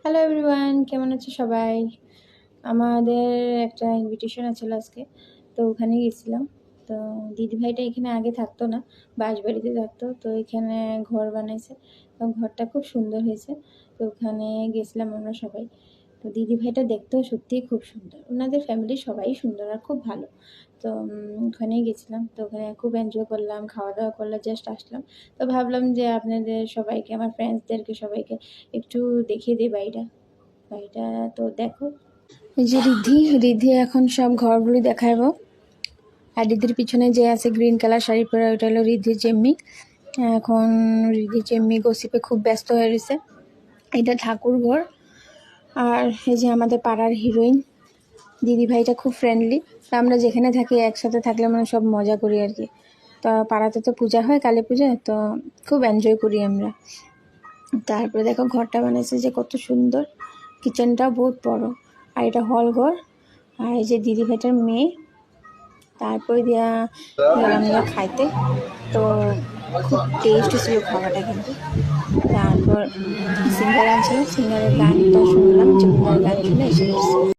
Hello everyone, কেমন আছে সবাই? আমাদের একটা ইনভিটেশন আছিল আজকে, তো ওখানে গেছিলাম। তো দিদিভাইটা এখানে আগে থাকতো না, বাঁশবাড়িতে থাকতো। তো এখানে ঘর বানাইছে, তো ঘরটা খুব সুন্দর হয়েছে। তো ওখানে গেছিলাম আমরা সবাই। তো দিদিভাইটা দেখতেও সত্যিই খুব সুন্দর, ওনাদের ফ্যামিলি সবাই সুন্দর আর খুব ভালো। তো ওখানেই গেছিলাম, তো ওখানে খুব এনজয় করলাম, খাওয়া দাওয়া করলাম, জাস্ট আসলাম। তো ভাবলাম যে আপনাদের সবাইকে, আমার ফ্রেন্ডসদেরকে সবাইকে একটু দেখিয়ে দিই বাড়িটা। বাড়িটা তো দেখো, এই যে রিদ্ধি এখন সব ঘরগুলো দেখাবো। আর রিদ্ধির পিছনে যে আছে গ্রিন কালার শাড়ি পরে, ওটা হলো রিদ্ধির জেম্মি। এখন রিদ্ধির জেম্মি গসিপে খুব ব্যস্ত হয়ে রয়েছে। এটা ঠাকুর ঘর। আর এই যে আমাদের পাড়ার হিরোইন দিদিভাইটা খুব ফ্রেন্ডলি। আমরা যেখানে থাকি একসাথে থাকলে মানে সব মজা করি আর কি। তো পাড়াতে তো পূজা হয়, কালী পূজা, তো খুব এনজয় করি আমরা। তারপরে দেখো ঘরটা বানাইছে যে কত সুন্দর, কিচেনটাও বহুত বড়। আর এটা হল ঘর। আর এই যে দিদিভাইটার মেয়ে। তারপরে দিয়া গেলাম আমরা খাইতে। তো খুব টেস্ট ছিল খাওয়াটা কিন্তু। তারপর সিঙ্গার আনছিল, সিঙ্গারের গানটা শুনলাম, সিঙ্গারের গান শুনে এসে গেছি।